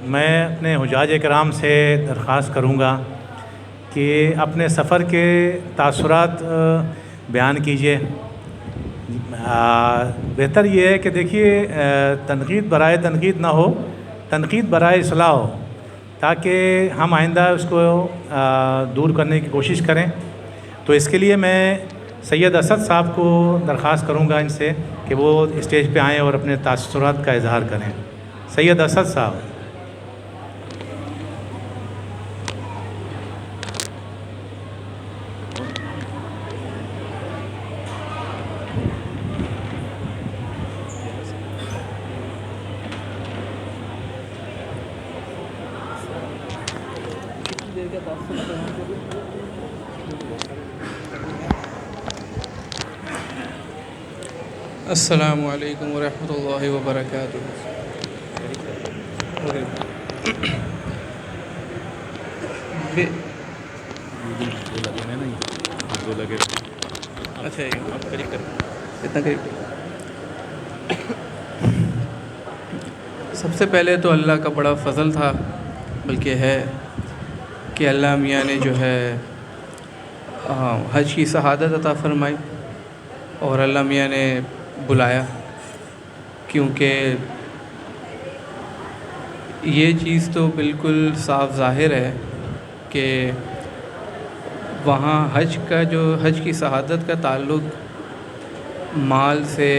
میں اپنے حجاج کرام سے درخواست کروں گا کہ اپنے سفر کے تاثرات بیان کیجیے۔ بہتر یہ ہے کہ دیکھیے تنقید برائے تنقید نہ ہو، تنقید برائے اصلاح ہو، تاکہ ہم آئندہ اس کو دور کرنے کی کوشش کریں۔ تو اس کے لیے میں سید اسد صاحب کو درخواست کروں گا ان سے کہ وہ اسٹیج پہ آئیں اور اپنے تاثرات کا اظہار کریں۔ سید اسد صاحب۔ السلام علیکم ورحمۃ اللہ وبرکاتہ۔ اچھا اتنا قریب۔ سب سے پہلے تو اللہ کا بڑا فضل تھا، بلکہ ہے کہ اللہ میاں نے جو ہے حج کی شہادت عطا فرمائی اور اللہ میاں نے بلایا، کیونکہ یہ چیز تو بالکل صاف ظاہر ہے کہ وہاں حج کی شہادت کا تعلق مال سے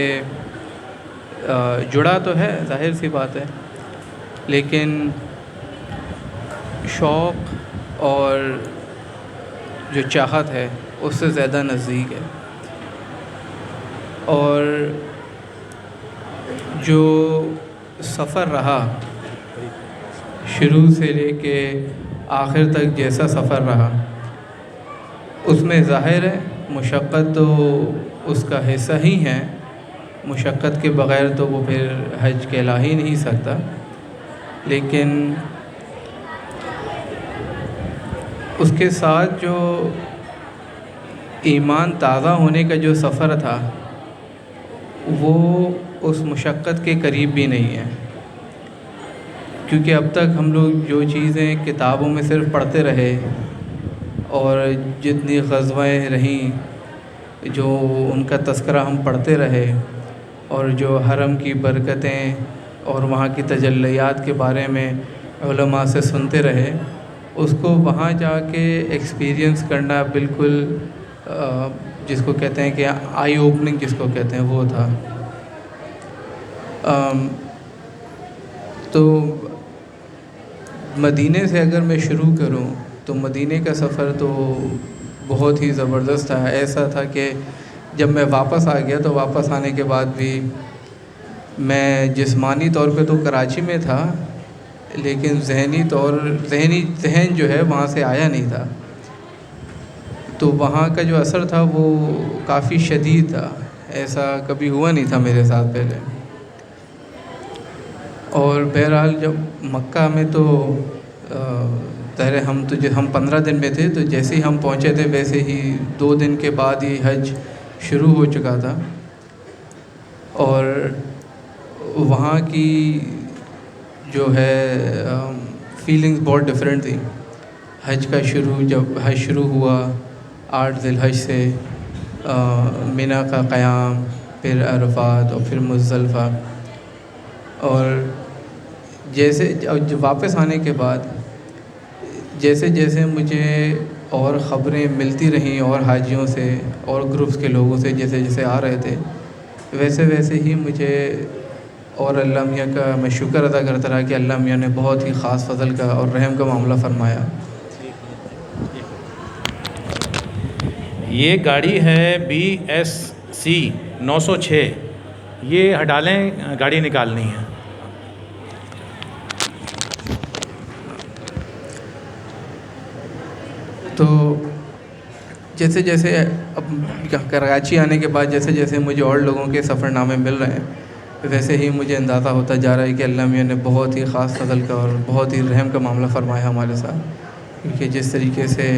جڑا تو ہے، ظاہر سی بات ہے، لیکن شوق اور جو چاہت ہے اس سے زیادہ نزدیک ہے۔ اور جو سفر رہا شروع سے لے کے آخر تک، جیسا سفر رہا اس میں ظاہر ہے مشقت تو اس کا حصہ ہی ہے، مشقت کے بغیر تو وہ پھر حج کہلا ہی نہیں سکتا، لیکن اس کے ساتھ جو ایمان تازہ ہونے کا جو سفر تھا وہ اس مشقت کے قریب بھی نہیں ہے، کیونکہ اب تک ہم لوگ جو چیزیں کتابوں میں صرف پڑھتے رہے اور جتنی غزویں رہیں جو ان کا تذکرہ ہم پڑھتے رہے، اور جو حرم کی برکتیں اور وہاں کی تجلیات کے بارے میں علماء سے سنتے رہے، اس کو وہاں جا کے ایکسپیرینس کرنا بالکل جس کو کہتے ہیں کہ آئی اوپننگ جس کو کہتے ہیں وہ تھا۔ تو مدینے سے اگر میں شروع کروں تو مدینے کا سفر تو بہت ہی زبردست تھا۔ ایسا تھا کہ جب میں واپس آ گیا تو واپس آنے کے بعد بھی میں جسمانی طور پہ تو کراچی میں تھا، لیکن ذہن جو ہے وہاں سے آیا نہیں تھا، تو وہاں کا جو اثر تھا وہ کافی شدید تھا، ایسا کبھی ہوا نہیں تھا میرے ساتھ پہلے۔ اور بہرحال جب مکہ میں تو ہم 15 دن میں تھے، تو جیسے ہی ہم پہنچے تھے ویسے ہی 2 دن کے بعد ہی حج شروع ہو چکا تھا، اور وہاں کی جو ہے فیلنگز بہت ڈفرینٹ تھی۔ جب حج شروع ہوا 8 ذی الحج سے، مینا کا قیام، پھر عرفات اور پھر مزدلفہ، اور جب واپس آنے کے بعد جیسے جیسے مجھے اور خبریں ملتی رہیں اور حاجیوں سے اور گروپس کے لوگوں سے جیسے جیسے آ رہے تھے، ویسے ویسے ہی مجھے اور اللہ میاں کا میں شکر ادا کرتا رہا کہ اللہ میاں نے بہت ہی خاص فضل کا اور رحم کا معاملہ فرمایا۔ یہ گاڑی ہے BSC 906، یہ ہٹا لیں، گاڑی نکالنی ہے۔ تو جیسے جیسے اب کراچی آنے کے بعد جیسے جیسے مجھے اور لوگوں کے سفر نامے مل رہے ہیں، ویسے ہی مجھے اندازہ ہوتا جا رہا ہے کہ اللہ میاں نے بہت ہی خاص فضل کا اور بہت ہی رحم کا معاملہ فرمایا ہمارے ساتھ، کیونکہ جس طریقے سے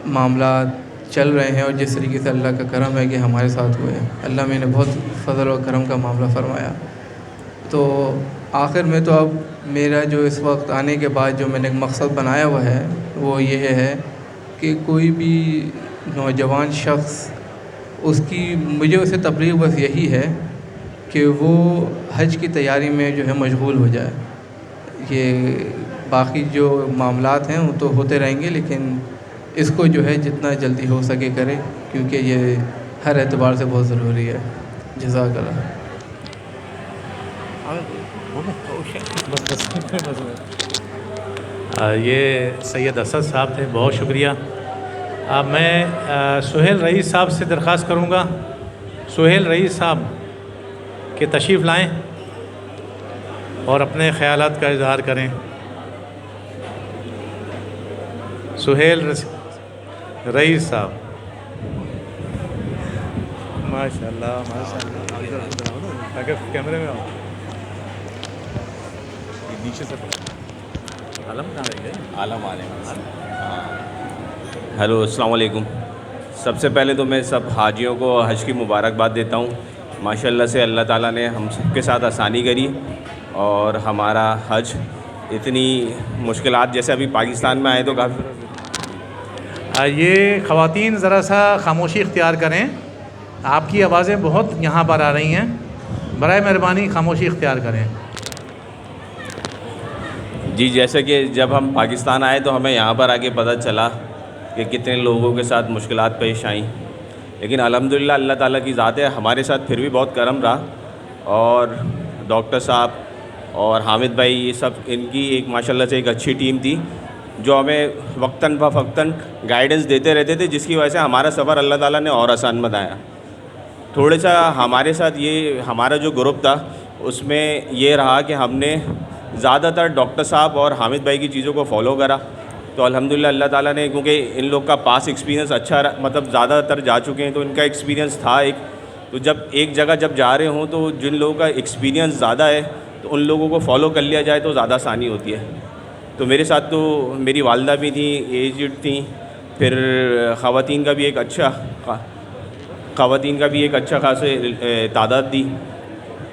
معاملات چل رہے ہیں اور جس طریقے سے اللہ کا کرم ہے کہ ہمارے ساتھ ہوئے، اللہ میاں نے بہت فضل اور کرم کا معاملہ فرمایا۔ تو آخر میں تو اب میرا جو اس وقت آنے کے بعد جو میں نے ایک مقصد بنایا ہوا ہے وہ یہ ہے کہ کوئی بھی نوجوان شخص مجھے اسے تبلیغ بس یہی ہے کہ وہ حج کی تیاری میں جو ہے مشغول ہو جائے. یہ باقی جو معاملات ہیں وہ تو ہوتے رہیں گے، لیکن اس کو جو ہے جتنا جلدی ہو سکے کرے، کیونکہ یہ ہر اعتبار سے بہت ضروری ہے. جزاک اللہ. یہ سید اسد صاحب تھے، بہت شکریہ. اب میں سہیل رئیس صاحب سے درخواست کروں گا، سہیل رئیس صاحب کہ تشریف لائیں اور اپنے خیالات کا اظہار کریں. سہیل رئیس صاحب. ماشاء اللہ ماشاء اللہ. اگر کیمرے میں آؤ نیچے سے عالم کہاں رہ گئے؟ عالم عالم. ہیلو السلام علیکم. سب سے پہلے تو میں سب حاجیوں کو حج کی مبارکباد دیتا ہوں. ماشاء اللہ سے اللہ تعالیٰ نے ہم سب کے ساتھ آسانی کری اور ہمارا حج اتنی مشکلات جیسے ابھی پاکستان میں آئے تو کافی. یہ خواتین ذرا سا خاموشی اختیار کریں، آپ کی آوازیں بہت یہاں پر آ رہی ہیں، برائے مہربانی خاموشی اختیار کریں. جی جیسے کہ جب ہم پاکستان آئے تو ہمیں یہاں پر آ کے پتہ چلا کہ کتنے لوگوں کے ساتھ مشکلات پیش آئیں، لیکن الحمدللہ اللہ تعالیٰ کی ذات ہے ہمارے ساتھ پھر بھی بہت کرم رہا. اور ڈاکٹر صاحب اور حامد بھائی یہ سب ان کی ایک ماشاءاللہ سے ایک اچھی ٹیم تھی جو ہمیں وقتاً فوقتاً گائیڈنس دیتے رہتے تھے، جس کی وجہ سے ہمارا سفر اللہ تعالیٰ نے اور آسان بنایا. تھوڑا سا ہمارے ساتھ یہ ہمارا جو گروپ تھا اس میں یہ رہا کہ ہم نے زیادہ تر ڈاکٹر صاحب اور حامد بھائی کی چیزوں کو فالو کرا. تو الحمدللہ اللہ تعالیٰ نے، کیونکہ ان لوگ کا پاس ایکسپیرینس اچھا مطلب زیادہ تر جا چکے ہیں تو ان کا ایکسپیرینس تھا ایک. تو جب ایک جگہ جب جا رہے ہوں تو جن لوگوں کا ایکسپیرینس زیادہ ہے تو ان لوگوں کو فالو کر لیا جائے تو زیادہ آسانی ہوتی ہے. تو میرے ساتھ تو میری والدہ بھی تھیں، ایجڈ تھیں، پھر خواتین کا بھی ایک اچھا خاصے تعداد تھی.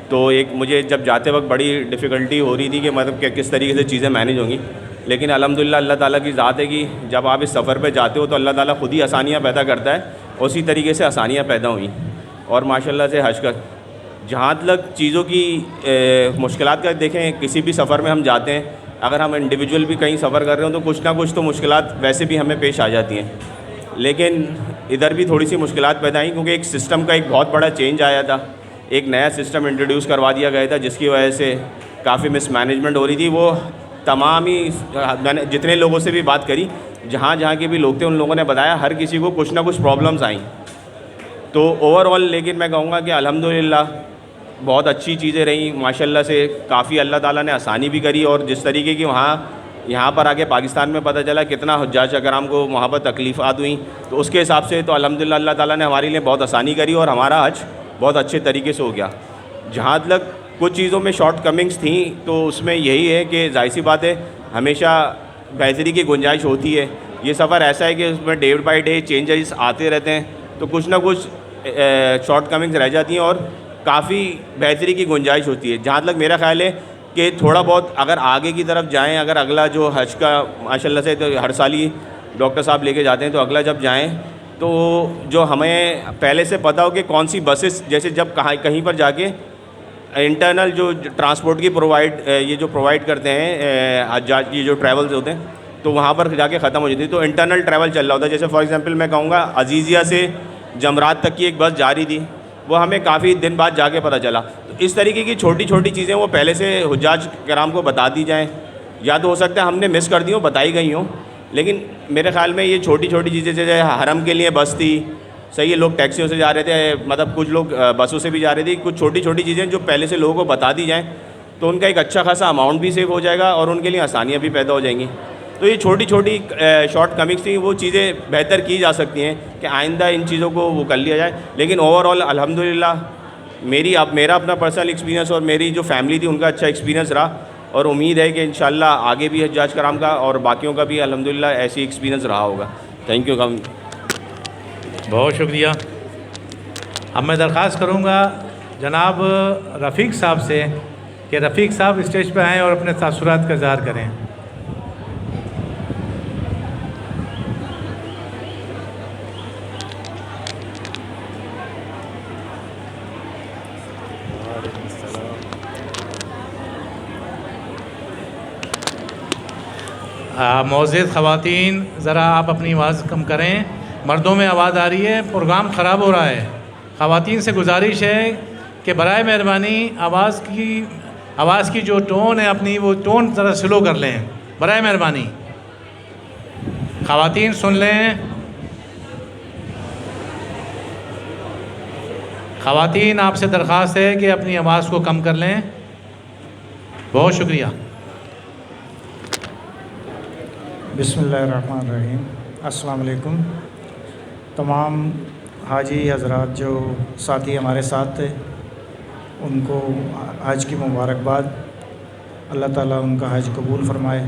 تو ایک مجھے جب جاتے وقت بڑی ڈیفیکلٹی ہو رہی تھی کہ مطلب کہ کس طریقے سے چیزیں مینیج ہوں گی، لیکن الحمدللہ اللہ تعالیٰ کی ذات ہے کہ جب آپ اس سفر پہ جاتے ہو تو اللہ تعالیٰ خود ہی آسانیاں پیدا کرتا ہے. اسی طریقے سے آسانیاں پیدا ہوئیں اور ماشاءاللہ سے حج کا جہاں تک چیزوں کی مشکلات کا دیکھیں، کسی بھی سفر میں ہم جاتے ہیں، اگر ہم انڈیویجول بھی کہیں سفر کر رہے ہوں تو کچھ نہ کچھ تو مشکلات ویسے بھی ہمیں پیش آ جاتی ہیں. لیکن ادھر بھی تھوڑی سی مشکلات پیدا آئیں کیونکہ ایک سسٹم کا ایک بہت بڑا چینج آیا تھا. ایک نیا سسٹم انٹروڈیوس کروا دیا گیا تھا جس کی وجہ سے کافی مس مینجمنٹ ہو رہی تھی. وہ تمام ہی میں نے جتنے لوگوں سے بھی بات کری، جہاں کے بھی لوگ تھے، ان لوگوں نے بتایا ہر کسی کو کچھ نہ کچھ پرابلمس آئیں. تو اوور آل لیکن میں کہوں گا کہ الحمدللہ بہت اچھی چیزیں رہیں. ماشاءاللہ سے کافی اللہ تعالیٰ نے آسانی بھی کری، اور جس طریقے کی یہاں پر آ کے پاکستان میں پتہ چلا کتنا حجاج اکرام کو وہاں پر تکلیفات ہوئیں، تو اس کے حساب سے تو الحمدللہ اللہ تعالیٰ نے ہمارے لیے بہت آسانی کری اور ہمارا حج بہت اچھے طریقے سے ہو گیا. جہاں تک کچھ چیزوں میں شارٹ کمنگس تھیں تو اس میں یہی ہے کہ ظاہر سی بات ہے ہمیشہ بہتری کی گنجائش ہوتی ہے. یہ سفر ایسا ہے کہ اس میں ڈے بائی ڈے چینجز آتے رہتے ہیں، تو کچھ نہ کچھ شارٹ کمنگز رہ جاتی ہیں اور کافی بہتری کی گنجائش ہوتی ہے. جہاں تک میرا خیال ہے کہ تھوڑا بہت اگر آگے کی طرف جائیں، اگر اگلا جو حج کا ماشاءاللہ سے تو ہر سال ہی ڈاکٹر صاحب لے کے جاتے ہیں، تو اگلا جب جائیں تو جو ہمیں پہلے سے پتہ ہو کہ کون سی بسز، جیسے جب کہیں پر جا کے انٹرنل جو ٹرانسپورٹ کی یہ جو پرووائڈ کرتے ہیں حجاج کی جو ٹریولز ہوتے ہیں، تو وہاں پر جا کے ختم ہو جاتی ہے. تو انٹرنل ٹریول چل رہا ہوتا ہے. جیسے فار ایگزامپل میں کہوں گا عزیزیہ سے جمرات تک کی ایک بس جاری تھی، وہ ہمیں کافی دن بعد جا کے پتہ چلا. تو اس طریقے کی چھوٹی چھوٹی چیزیں وہ پہلے سے حجاج کرام کو بتا دی جائیں، یا تو ہو سکتا ہے ہم نے مس کر دی ہوں، بتائی گئی ہوں، لیکن میرے خیال میں یہ چھوٹی چھوٹی چیزیں جیسے حرم کے لیے بس تھی، صحیح ہے، لوگ ٹیکسیوں سے جا رہے تھے، مطلب کچھ لوگ بسوں سے بھی جا رہے تھے. کچھ چھوٹی چھوٹی چیزیں جو پہلے سے لوگوں کو بتا دی جائیں تو ان کا ایک اچھا خاصا اماؤنٹ بھی سیو ہو جائے گا اور ان کے لیے آسانیاں بھی پیدا ہو جائیں گی. تو یہ چھوٹی چھوٹی شارٹ کمنگس تھیں، وہ چیزیں بہتر کی جا سکتی ہیں کہ آئندہ ان چیزوں کو وہ کر لیا جائے. لیکن اوور آل الحمدللہ میرا اپنا پرسنل ایکسپیرینس اور میری جو فیملی تھی ان کا اچھا ایکسپیرینس رہا، اور امید ہے کہ انشاءاللہ آگے بھی حجاج کرام کا اور باقیوں کا بھی الحمدللہ ایسی ایکسپیرینس رہا ہوگا. Thank you. بہت شکریہ. اب میں درخواست کروں گا جناب رفیق صاحب سے کہ رفیق صاحب اسٹیج پہ آئیں اور اپنے تاثرات کا اظہار کریں. معزز خواتین ذرا آپ اپنی آواز کم کریں، مردوں میں آواز آ رہی ہے، پروگرام خراب ہو رہا ہے. خواتین سے گزارش ہے کہ برائے مہربانی آواز کی جو ٹون ہے اپنی وہ ٹون ذرا سلو کر لیں برائے مہربانی. خواتین سن لیں. خواتین آپ سے درخواست ہے کہ اپنی آواز کو کم کر لیں. بہت شکریہ. بسم اللہ الرحمن الرحیم. السلام علیکم. تمام حاجی حضرات جو ساتھی ہمارے ساتھ تھے ان کو حج کی مبارکباد. اللہ تعالیٰ ان کا حج قبول فرمائے.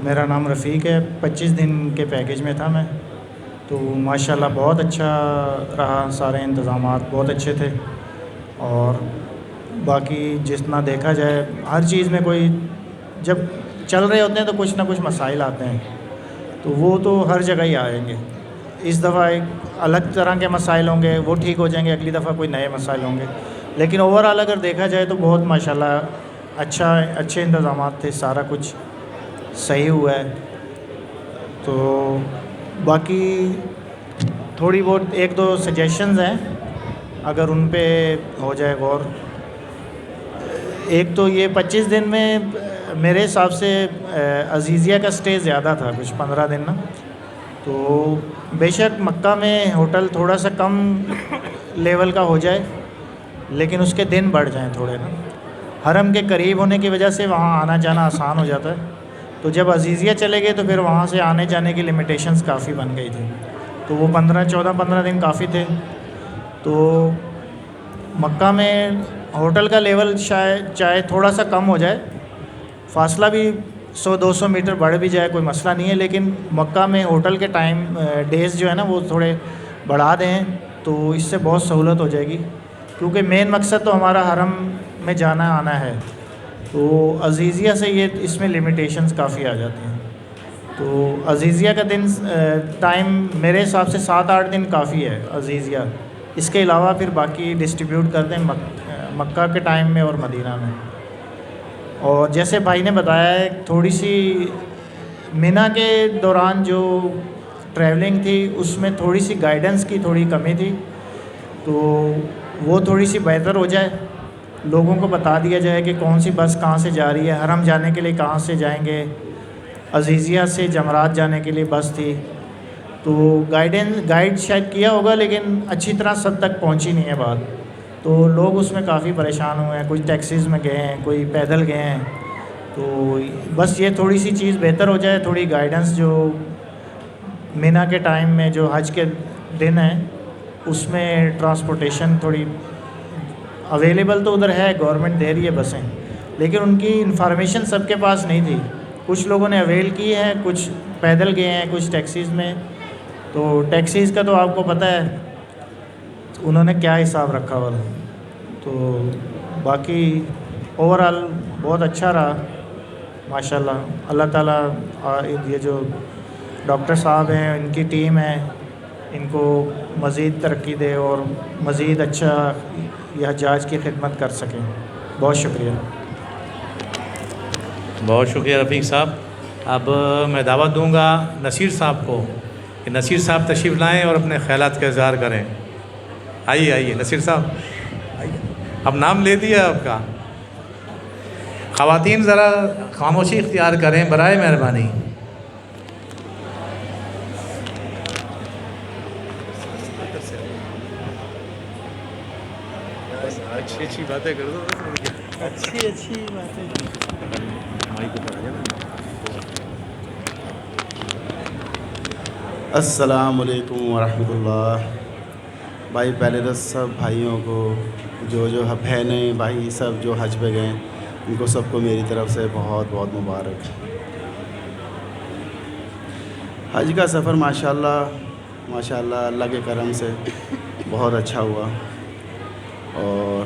میرا نام رفیق ہے. 25 دن کے پیکیج میں تھا میں، تو ماشاءاللہ بہت اچھا رہا. سارے انتظامات بہت اچھے تھے، اور باقی جتنا دیکھا جائے ہر چیز میں کوئی جب چل رہے ہوتے ہیں تو کچھ نہ کچھ مسائل آتے ہیں، تو وہ تو ہر جگہ ہی آئیں گے. اس دفعہ ایک الگ طرح کے مسائل ہوں گے، وہ ٹھیک ہو جائیں گے. اگلی دفعہ کوئی نئے مسائل ہوں گے، لیکن اوور آل اگر دیکھا جائے تو بہت ماشاءاللہ اچھے انتظامات تھے. سارا کچھ صحیح ہوا ہے. تو باقی تھوڑی بہت ایک دو سجیشنز ہیں، اگر ان پہ ہو جائے غور. ایک تو یہ 25 دن میں میرے حساب سے عزیزیہ کا سٹے زیادہ تھا، کچھ 15 دن نا. تو بے شک مکہ میں ہوٹل تھوڑا سا کم لیول کا ہو جائے، لیکن اس کے دن بڑھ جائیں تھوڑے نا. حرم کے قریب ہونے کی وجہ سے وہاں آنا جانا آسان ہو جاتا ہے. تو جب عزیزیہ چلے گئے تو پھر وہاں سے آنے جانے کی لمیٹیشنز کافی بن گئی تھی، تو وہ 15 دن کافی تھے. تو مکہ میں ہوٹل کا لیول شاید چاہے تھوڑا سا کم ہو جائے، فاصلہ بھی 100-200 میٹر بڑھ بھی جائے، کوئی مسئلہ نہیں ہے، لیکن مکہ میں ہوٹل کے ڈیز جو ہے نا وہ تھوڑے بڑھا دیں تو اس سے بہت سہولت ہو جائے گی. کیونکہ مین مقصد تو ہمارا حرم میں جانا آنا ہے. تو عزیزیہ سے یہ اس میں لمیٹیشنز کافی آ جاتی ہیں. تو عزیزیہ کا دن ٹائم میرے حساب سے 7-8 دن کافی ہے عزیزیہ. اس کے علاوہ پھر باقی ڈسٹریبیوٹ کر دیں مکہ کے ٹائم میں اور مدینہ میں. اور جیسے بھائی نے بتایا ہے تھوڑی سی مینا کے دوران جو ٹریولنگ تھی اس میں تھوڑی سی گائیڈنس کی تھوڑی کمی تھی، تو وہ تھوڑی سی بہتر ہو جائے. لوگوں کو بتا دیا جائے کہ کون سی بس کہاں سے جا رہی ہے، حرم جانے کے لیے کہاں سے جائیں گے. عزیزیہ سے جمرات جانے کے لیے بس تھی، تو گائیڈ شاید کیا ہوگا لیکن اچھی طرح سب تک پہنچی نہیں ہے بات. تو لوگ اس میں کافی پریشان ہوئے ہیں. کچھ ٹیکسیز میں گئے ہیں، کوئی پیدل گئے ہیں. تو بس یہ تھوڑی سی چیز بہتر ہو جائے، تھوڑی گائیڈنس جو مینا کے ٹائم میں جو حج کے دن ہیں اس میں ٹرانسپورٹیشن تھوڑی اویلیبل تو ادھر ہے، گورنمنٹ دے رہی ہے بسیں، لیکن ان کی انفارمیشن سب کے پاس نہیں تھی. کچھ لوگوں نے اویل کی ہے، کچھ پیدل گئے ہیں، کچھ ٹیکسیز میں. تو ٹیکسیز کا تو آپ کو پتہ ہے انہوں نے کیا حساب رکھا ہوا تھا. تو باقی اوور آل بہت اچھا رہا ماشاءاللہ. اللہ تعالیٰ یہ جو ڈاکٹر صاحب ہیں ان کی ٹیم ہے ان کو مزید ترقی دے اور مزید اچھا یہ حجاج کی خدمت کر سکیں. بہت شکریہ. بہت شکریہ رفیق صاحب. اب میں دعوت دوں گا نصیر صاحب کو کہ نصیر صاحب تشریف لائیں اور اپنے خیالات کا اظہار کریں. آئیے نصیر صاحب آئیے. اب نام لے دیا آپ کا. خواتین ذرا خاموشی اختیار کریں برائے مہربانی. اچھی باتیں کر دو. اچھی باتیں. السلام علیکم ورحمۃ اللہ. بھائی پہلے تو سب بھائیوں کو جو بہنیں بھائی سب جو حج پہ گئے ان کو سب کو میری طرف سے بہت بہت مبارک. حج کا سفر ماشاءاللہ اللہ کے کرم سے بہت اچھا ہوا. اور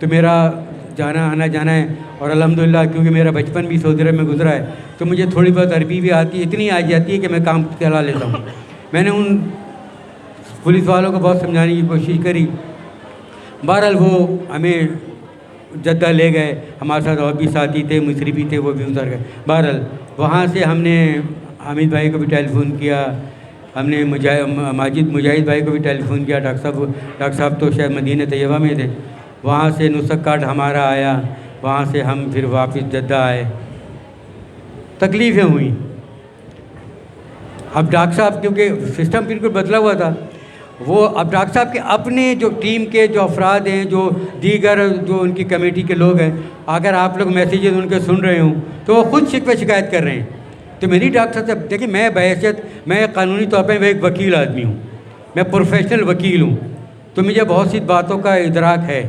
تو میرا آنا جانا ہے، اور الحمدللہ کیونکہ میرا بچپن بھی سعودی عرب میں گزرا ہے تو مجھے تھوڑی بہت عربی بھی آتی ہے، اتنی آ جاتی ہے کہ میں کام چلا لیتا ہوں۔ میں نے ان پولیس والوں کو بہت سمجھانے کی کوشش کری، بہرحال وہ ہمیں جدہ لے گئے، ہمارے ساتھ اور بھی ساتھی تھے، مصری بھی تھے، وہ بھی اتر گئے۔ بہرحال وہاں سے ہم نے حامد بھائی کو بھی ٹیلی فون کیا، ہم نے مجاہد بھائی کو بھی ٹیلی فون کیا، ڈاکٹر صاحب تو شاید مدینہ طیبہ میں تھے، وہاں سے نسخ کارڈ ہمارا آیا، وہاں سے ہم پھر واپس جدہ آئے۔ تکلیفیں ہوئیں۔ اب ڈاکٹر صاحب کیونکہ سسٹم بالکل بدلا ہوا تھا، وہ اب ڈاکٹر صاحب کے اپنے جو ٹیم کے جو افراد ہیں، جو دیگر جو ان کی کمیٹی کے لوگ ہیں، اگر آپ لوگ میسیجز ان کے سن رہے ہوں تو وہ خود شکوہ شکایت کر رہے ہیں۔ تو میری ڈاکٹر صاحب دیکھیں، میں بحیثیت میں قانونی طور پہ میں ایک وکیل آدمی ہوں، میں پروفیشنل وکیل ہوں، تو مجھے بہت سی باتوں کا ادراک ہے۔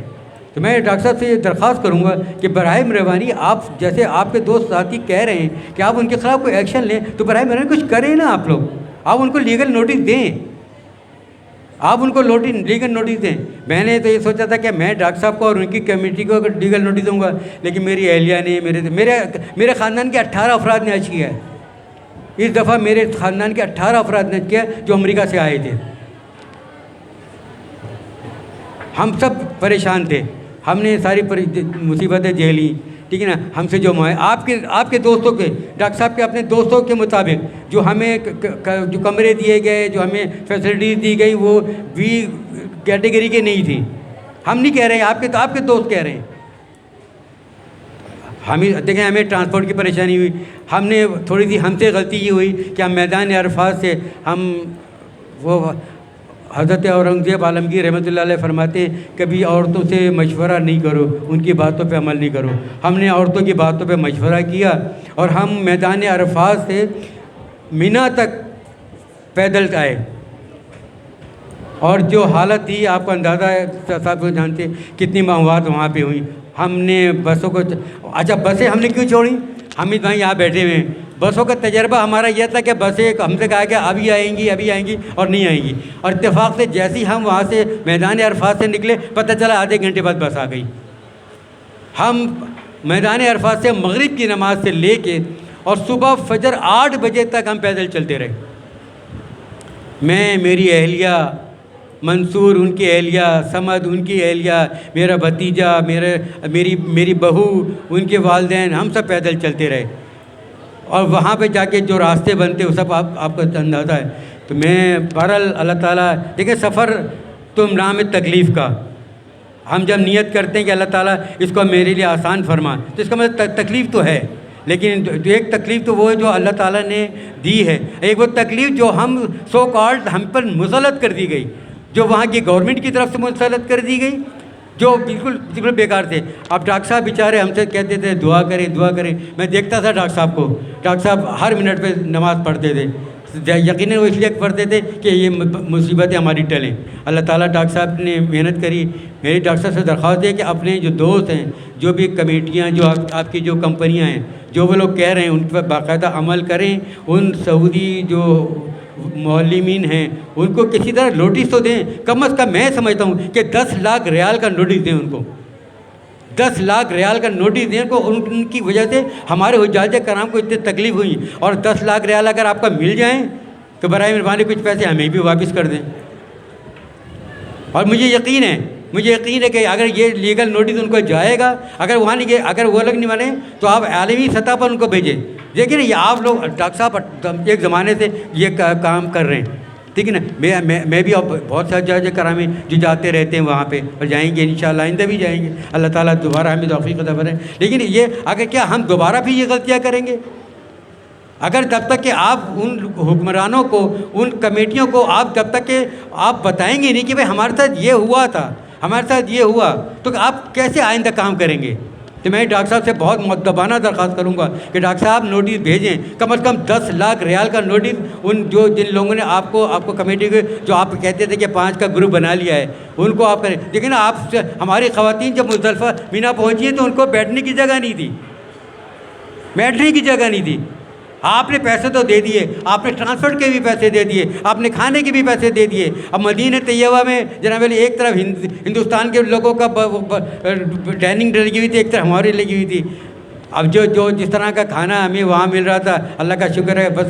تو میں ڈاکٹر صاحب سے یہ درخواست کروں گا کہ براہ مہربانی آپ جیسے آپ کے دوست ساتھی کہہ رہے ہیں کہ آپ ان کے خلاف کوئی ایکشن لیں، تو براہ مہربانی کچھ کریں نا، آپ لوگ آپ ان کو لیگل نوٹس دیں، آپ ان کو لیگل نوٹس دیں۔ میں نے تو یہ سوچا تھا کہ میں ڈاکٹر صاحب کو اور ان کی کمیٹی کو لیگل نوٹس دوں گا، لیکن میری اہلیہ نے میرے خاندان کے 18 افراد نے حج کیا ہے۔ اس دفعہ میرے خاندان کے 18 افراد نے کیا جو امریکہ سے آئے تھے۔ ہم سب پریشان تھے، ہم نے ساری مصیبتیں جھیلی، ٹھیک ہے نا۔ ہم سے جو آپ کے دوستوں کے ڈاکٹر صاحب کے اپنے دوستوں کے مطابق جو ہمیں جو کمرے دیے گئے، جو ہمیں فیسلٹیز دی گئی، وہ بی کیٹیگری کے نہیں تھی۔ ہم نہیں کہہ رہے ہیں، آپ کے دوست کہہ رہے ہیں۔ دیکھیں ہمیں ٹرانسپورٹ کی پریشانی ہوئی، ہم نے تھوڑی سی ہم سے غلطی یہ ہوئی کہ ہم میدان عرفات سے وہ حضرت اورنگزیب عالمگیر رحمۃ اللہ علیہ فرماتے ہیں کبھی عورتوں سے مشورہ نہیں کرو، ان کی باتوں پہ عمل نہیں کرو۔ ہم نے عورتوں کی باتوں پہ مشورہ کیا اور ہم میدان عرفات سے مینا تک پیدل آئے، اور جو حالت تھی آپ کو اندازہ ہے، صاحب کو جانتے کتنی اموات وہاں پہ ہوئی۔ ہم نے بسوں کو بسیں ہم نے کیوں چھوڑی؟ حامد بھائی یہاں بیٹھے ہوئے ہیں، بسوں کا تجربہ ہمارا یہ تھا کہ بسیں ہم سے کہا کہ ابھی آئیں گی اور نہیں آئیں گی، اور اتفاق سے جیسے ہی ہم وہاں سے میدان عرفات سے نکلے پتہ چلا آدھے گھنٹے بعد بس آ گئی۔ ہم میدان عرفات سے مغرب کی نماز سے لے کے اور صبح فجر 8 بجے تک ہم پیدل چلتے رہے، میں، میری اہلیہ منصور ان کی اہلیہ، سمد ان کی اہلیہ، میرا بھتیجا، میری بہو، ان کے والدین، ہم سب پیدل چلتے رہے۔ اور وہاں پہ جا کے جو راستے بنتے وہ سب آپ کو اندازہ ہے۔ تو میں بہرحال اللہ تعالیٰ، دیکھیں سفر تو نام ہے تکلیف کا، ہم جب نیت کرتے ہیں کہ اللہ تعالیٰ اس کو میرے لیے آسان فرما، تو اس کا مطلب تکلیف تو ہے، لیکن ایک تکلیف تو وہ ہے جو اللہ تعالیٰ نے دی ہے، ایک وہ تکلیف جو ہم سو کالڈ ہم پر مسلط کر دی گئی، جو وہاں کی گورنمنٹ کی طرف سے مسلط کر دی گئی، جو بالکل بیکار تھے۔ اب ڈاکٹر صاحب بیچارے ہم سے کہتے تھے دعا کریں۔ میں دیکھتا تھا ڈاکٹر صاحب کو، ڈاکٹر صاحب ہر منٹ پہ نماز پڑھتے تھے، یقیناً وہ اس لیے پڑھتے تھے کہ یہ مصیبتیں ہماری ٹلیں۔ اللہ تعالیٰ ڈاکٹر صاحب نے محنت کری۔ میری ڈاکٹر صاحب سے درخواست ہے کہ اپنے جو دوست ہیں، جو بھی کمیٹیاں، جو آپ کی جو کمپنیاں ہیں، جو وہ لوگ کہہ رہے ہیں ان پر باقاعدہ عمل کریں۔ ان سعودی جو معلمین ہیں ان کو کسی طرح نوٹس تو دیں، کم از کم میں سمجھتا ہوں کہ 10 لاکھ ریال کا نوٹس دیں ان کو، 10 لاکھ ریال کا نوٹس دیں کو، ان کی وجہ سے ہمارے حجاج کرام کو اتنی تکلیف ہوئی، اور 10 لاکھ ریال اگر آپ کا مل جائیں تو برائے مہربانی کچھ پیسے ہمیں بھی واپس کر دیں۔ اور مجھے یقین ہے کہ اگر یہ لیگل نوٹس ان کو جائے گا، اگر وہاں نہیں گئے، اگر وہ لوگ نہیں مانیں تو آپ عالمی سطح پر ان کو بھیجیں۔ دیکھیں یہ آپ لوگ ڈاکٹر صاحب ایک زمانے سے یہ کام کر رہے ہیں، ٹھیک ہے نا۔ میں بھی بہت سے حجاج کرام جو جاتے رہتے ہیں وہاں پہ، اور جائیں گے انشاءاللہ، آئندہ بھی جائیں گے، اللہ تعالیٰ دوبارہ ہمیں توفیق عطا فرمائے۔ لیکن یہ اگر کیا ہم دوبارہ بھی یہ غلطیاں کریں گے؟ اگر جب تک کہ آپ ان حکمرانوں کو، ان کمیٹیوں کو آپ جب تک کہ آپ بتائیں گے نہیں کہ بھائی ہمارے ساتھ یہ ہوا تھا، ہمارے ساتھ یہ ہوا، تو آپ کیسے آئندہ کام کریں گے؟ تو میں ڈاکٹر صاحب سے بہت مؤدبانہ درخواست کروں گا کہ ڈاکٹر صاحب نوٹس بھیجیں، کم از کم 10 لاکھ ریال کا نوٹس ان جن لوگوں نے آپ کو کمیٹی کے جو آپ کہتے تھے کہ 5 کا گروپ بنا لیا ہے ان کو آپ کریں۔ دیکھیں نا، آپ ہماری خواتین جب مزدلفہ مینا پہنچی ہیں تو ان کو بیٹھنے کی جگہ نہیں تھی، آپ نے پیسے تو دے دیے، آپ نے ٹرانسپورٹ کے بھی پیسے دے دیے، آپ نے کھانے کے بھی پیسے دے دیے. اب مدینہ طیبہ میں جناب علی ایک طرف ہندوستان کے لوگوں کا ڈائننگ لگی ہوئی تھی، ایک طرف ہماری لگی ہوئی تھی. اب جو جس طرح کا کھانا ہمیں وہاں مل رہا تھا، اللہ کا شکر ہے. بس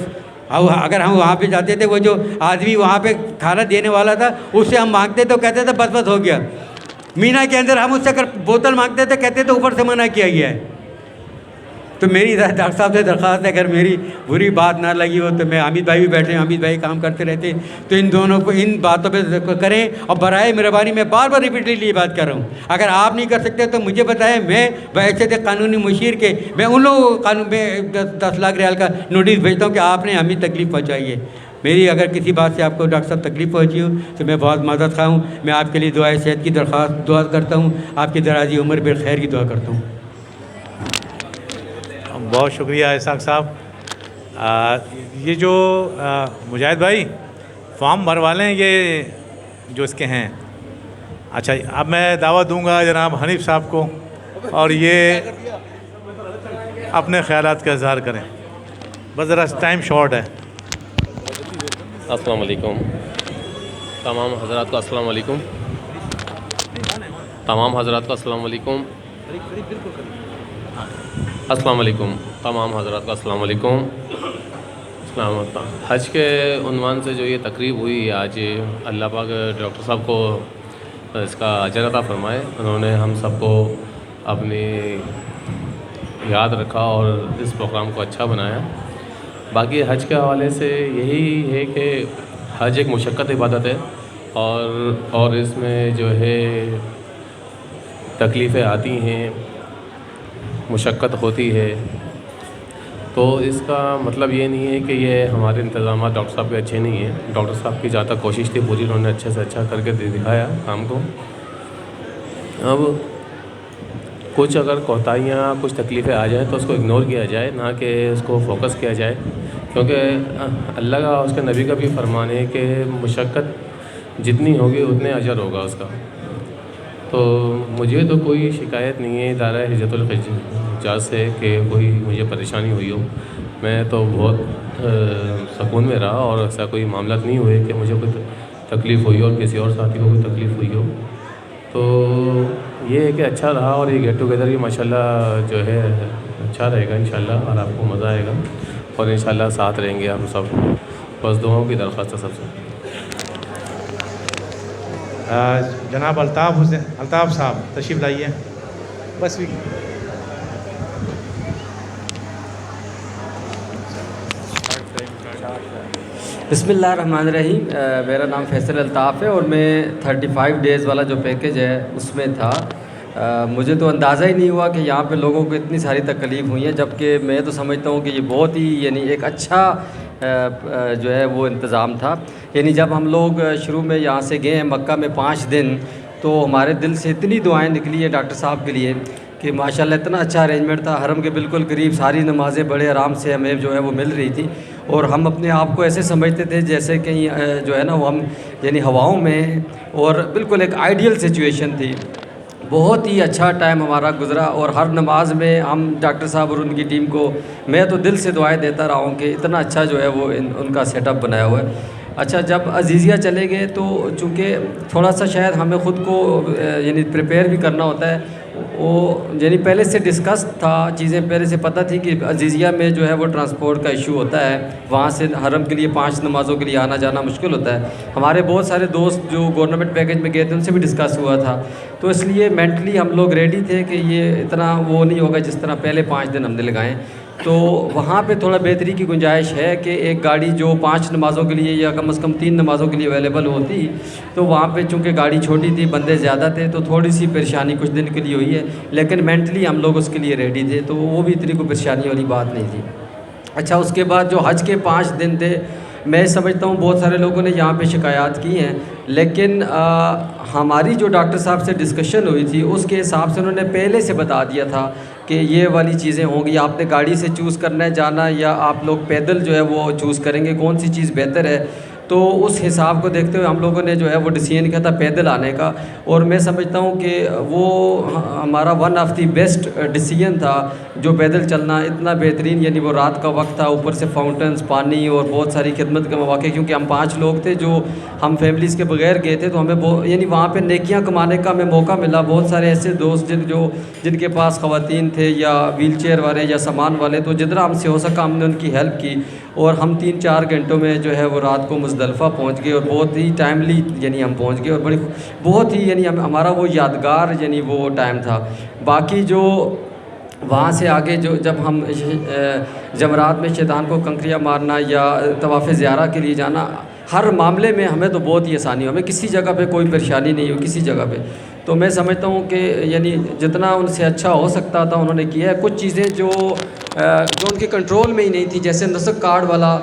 اگر ہم وہاں پہ جاتے تھے، وہ جو آدمی وہاں پہ کھانا دینے والا تھا اس سے ہم مانگتے تو کہتے تھے بس ہو گیا. مینا کے اندر ہم اس سے اگر بوتل مانگتے تھے کہتے تو اوپر سے منع کیا گیا ہے. تو میری ڈاکٹر صاحب سے درخواست ہے، اگر میری بری بات نہ لگی ہو تو میں حمید بھائی بھی بیٹھے ہیں، حمید بھائی کام کرتے رہتے ہیں، تو ان دونوں کو ان باتوں پہ کریں. اور برائے مہربانی میں بار بار ریپیٹڈلی یہ بات کر رہا ہوں، اگر آپ نہیں کر سکتے تو مجھے بتائیں. میں بحیثیت قانونی مشیر کے میں ان لوگوں کو قانون میں 10 لاکھ ریال کا نوٹس بھیجتا ہوں کہ آپ نے ہمیں تکلیف پہنچائی ہے. میری اگر کسی بات سے آپ کو ڈاکٹر صاحب تکلیف پہنچی ہو تو میں بہت معذرت خواہ ہوں. میں آپ کے لیے دعائے صحت کی درخواست دعا کرتا ہوں، آپ کی درازی عمر بالخیر کی دعا کرتا ہوں. بہت شکریہ اسحاق صاحب. یہ جو مجاہد بھائی فارم بھروا لیں، یہ جو اس کے ہیں. اچھا، اب میں دعوت دوں گا جناب حنیف صاحب کو، اور یہ اپنے خیالات کا اظہار کریں. بس ذرا ٹائم شارٹ ہے. السلام علیکم تمام حضرات کو. السلام علیکم تمام حضرات کو. السلام علیکم. السلام علیکم تمام حضرات کو. السلام علیکم. السلام علیکم. حج کے عنوان سے جو یہ تقریب ہوئی آج، اللہ پاک ڈاکٹر صاحب کو اس کا اجر عطا فرمائے. انہوں نے ہم سب کو اپنی یاد رکھا اور اس پروگرام کو اچھا بنایا. باقی حج کے حوالے سے یہی ہے کہ حج ایک مشقت عبادت ہے، اور اس میں جو ہے تکلیفیں آتی ہیں، مشقت ہوتی ہے. تو اس کا مطلب یہ نہیں ہے کہ یہ ہمارے انتظامات ڈاکٹر صاحب کے اچھے نہیں ہیں. ڈاکٹر صاحب کی زیادہ کوشش تھی پوری، انہوں نے اچھے سے اچھا کر کے دکھایا کام کو. اب کچھ اگر کوتاہیاں، کچھ تکلیفیں آ جائیں تو اس کو اگنور کیا جائے، نہ کہ اس کو فوکس کیا جائے. کیونکہ اللہ کا اس کے نبی کا بھی فرمان ہے کہ مشقت جتنی ہوگی اتنے اجر ہوگا اس کا. تو مجھے تو کوئی شکایت نہیں ہے ادارہ حجت الحجاج سے کہ کوئی مجھے پریشانی ہوئی ہو. میں تو بہت سکون میں رہا، اور ایسا کوئی معاملات نہیں ہوئے کہ مجھے کوئی تکلیف ہوئی ہو اور کسی اور ساتھی کو کوئی تکلیف ہوئی ہو. تو یہ ہے کہ اچھا رہا، اور یہ گیٹ ٹوگیدر بھی ماشاءاللہ جو ہے اچھا رہے گا انشاءاللہ، اور آپ کو مزہ آئے گا، اور انشاءاللہ ساتھ رہیں گے ہم سب. بس دعاؤں کی درخواست ہے سب سے. جناب الطاف صاحب تشریف لائیے. بس بھی بسم اللہ الرحمن الرحیم. میرا نام فیصل الطاف ہے، اور میں 35 ڈیز والا جو پیکیج ہے اس میں تھا. مجھے تو اندازہ ہی نہیں ہوا کہ یہاں پہ لوگوں کو اتنی ساری تکلیف ہوئی ہیں، جبکہ میں تو سمجھتا ہوں کہ یہ بہت ہی یعنی ایک اچھا جو ہے وہ انتظام تھا. یعنی جب ہم لوگ شروع میں یہاں سے گئے ہیں مکہ میں 5 دن، تو ہمارے دل سے اتنی دعائیں نکلی ہیں ڈاکٹر صاحب کے لیے کہ ماشاءاللہ اتنا اچھا ارینجمنٹ تھا. حرم کے بالکل قریب ساری نمازیں بڑے آرام سے ہمیں جو ہے وہ مل رہی تھی، اور ہم اپنے آپ کو ایسے سمجھتے تھے جیسے کہیں جو ہے نا وہ ہم یعنی ہواؤں میں، اور بالکل ایک آئیڈیل سچویشن تھی. بہت ہی اچھا ٹائم ہمارا گزرا، اور ہر نماز میں ہم ڈاکٹر صاحب اور ان کی ٹیم کو میں تو دل سے دعائیں دیتا رہا ہوں کہ اتنا اچھا جو ہے وہ ان کا سیٹ اپ بنایا ہوا ہے. اچھا، جب عزیزیہ چلے گئے تو چونکہ تھوڑا سا شاید ہمیں خود کو یعنی پریپیئر بھی کرنا ہوتا ہے. وہ یعنی پہلے سے ڈسکس تھا، چیزیں پہلے سے پتہ تھی کہ عزیزیہ میں جو ہے وہ ٹرانسپورٹ کا ایشو ہوتا ہے، وہاں سے حرم کے لیے 5 نمازوں کے لیے آنا جانا مشکل ہوتا ہے. ہمارے بہت سارے دوست جو گورنمنٹ پیکیج میں گئے تھے ان سے بھی ڈسکس ہوا تھا. تو اس لیے مینٹلی ہم لوگ ریڈی تھے کہ یہ اتنا وہ نہیں ہوگا جس طرح پہلے 5 دن ہم نے لگائیں. تو وہاں پہ تھوڑا بہتری کی گنجائش ہے کہ ایک گاڑی جو 5 نمازوں کے لیے یا کم از کم 3 نمازوں کے لیے اویلیبل ہوتی، تو وہاں پہ چونکہ گاڑی چھوٹی تھی، بندے زیادہ تھے، تو تھوڑی سی پریشانی کچھ دن کے لیے ہوئی ہے، لیکن مینٹلی ہم لوگ اس کے لیے ریڈی تھے، تو وہ بھی اتنی کوئی پریشانی والی بات نہیں تھی. اچھا، اس کے بعد جو حج کے 5 دن تھے، میں سمجھتا ہوں بہت سارے لوگوں نے یہاں پہ شکایات کی ہیں، لیکن ہماری جو ڈاکٹر صاحب سے ڈسکشن ہوئی تھی اس کے حساب سے انہوں نے پہلے سے بتا دیا تھا کہ یہ والی چیزیں ہوں گی. آپ نے گاڑی سے چوز کرنا ہے جانا، یا آپ لوگ پیدل جو ہے وہ چوز کریں گے، کون سی چیز بہتر ہے. تو اس حساب کو دیکھتے ہوئے ہم لوگوں نے جو ہے وہ ڈیسیژن کیا تھا پیدل آنے کا، اور میں سمجھتا ہوں کہ وہ ہمارا one of the best decision تھا جو پیدل چلنا اتنا بہترین، یعنی وہ رات کا وقت تھا، اوپر سے فاؤنٹنس، پانی اور بہت ساری خدمت کے مواقع، کیونکہ ہم 5 لوگ تھے جو ہم فیملیز کے بغیر گئے تھے، تو ہمیں یعنی وہاں پہ نیکیاں کمانے کا ہمیں موقع ملا۔ بہت سارے ایسے دوست جن کے پاس خواتین تھے یا ویل چیئر والے یا سامان والے، تو جتنا ہم سے ہو سکا ہم نے ان کی ہیلپ کی، اور ہم 3-4 گھنٹوں میں جو ہے وہ رات کو مزدلفہ پہنچ گئے، اور بہت ہی ٹائملی یعنی ہم پہنچ گئے، اور بہت ہی یعنی ہمارا وہ یادگار یعنی وہ ٹائم تھا۔ باقی جو وہاں سے آگے جب ہم جمرات میں شیطان کو کنکریاں مارنا یا طواف زیارہ کے لیے جانا، ہر معاملے میں ہمیں تو بہت ہی آسانی ہو، ہمیں کسی جگہ پہ کوئی پریشانی نہیں ہو کسی جگہ پہ۔ تو میں سمجھتا ہوں کہ یعنی جتنا ان سے اچھا ہو سکتا تھا انہوں نے کیا ہے۔ کچھ چیزیں جو ان کے کنٹرول میں ہی نہیں تھی، جیسے نسک کارڈ والا،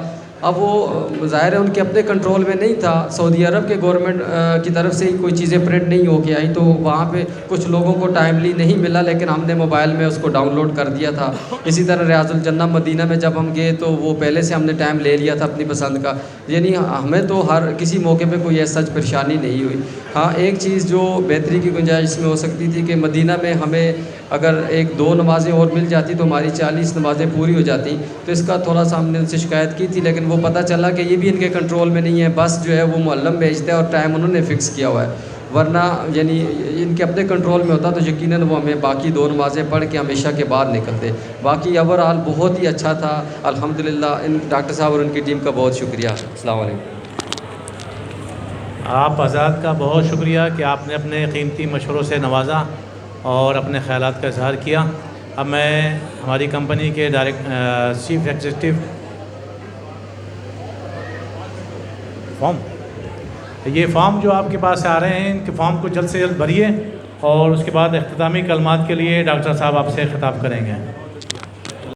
اب وہ ظاہر ہے ان کے اپنے کنٹرول میں نہیں تھا، سعودی عرب کے گورنمنٹ کی طرف سے ہی کوئی چیزیں پرنٹ نہیں ہو کے آئی، تو وہاں پہ کچھ لوگوں کو ٹائملی نہیں ملا، لیکن ہم نے موبائل میں اس کو ڈاؤن لوڈ کر دیا تھا۔ اسی طرح ریاض الجنہ مدینہ میں جب ہم گئے تو وہ پہلے سے ہم نے ٹائم لے لیا تھا اپنی پسند کا، یعنی ہمیں تو ہر کسی موقع پہ کوئی ایسا پریشانی نہیں ہوئی۔ ہاں ایک چیز جو بہتری کی گنجائش اس میں ہو سکتی تھی کہ مدینہ میں ہمیں اگر 1-2 نمازیں اور مل جاتی تو ہماری 40 نمازیں پوری ہو جاتی، تو اس کا تھوڑا سا ہم نے ان سے شکایت کی تھی، لیکن وہ پتہ چلا کہ یہ بھی ان کے کنٹرول میں نہیں ہے، بس جو ہے وہ معلم بھیجتا ہے اور ٹائم انہوں نے فکس کیا ہوا ہے، ورنہ یعنی ان کے اپنے کنٹرول میں ہوتا تو یقیناً وہ ہمیں باقی 2 نمازیں پڑھ کے ہم عشاء کے بعد نکلتے۔ باقی اوور آل بہت ہی اچھا تھا الحمدللہ۔ ان ڈاکٹر صاحب اور ان کی ٹیم کا بہت شکریہ۔ السلام علیکم۔ آپ آزاد کا بہت شکریہ کہ آپ نے اپنے قیمتی مشوروں سے نوازا اور اپنے خیالات کا اظہار کیا۔ اب میں ہماری کمپنی کے چیف ایگزیکٹو یہ فارم جو آپ کے پاس آ رہے ہیں، ان کے فارم کو جلد سے جلد بھریے، اور اس کے بعد اختتامی کلمات کے لیے ڈاکٹر صاحب آپ سے خطاب کریں گے۔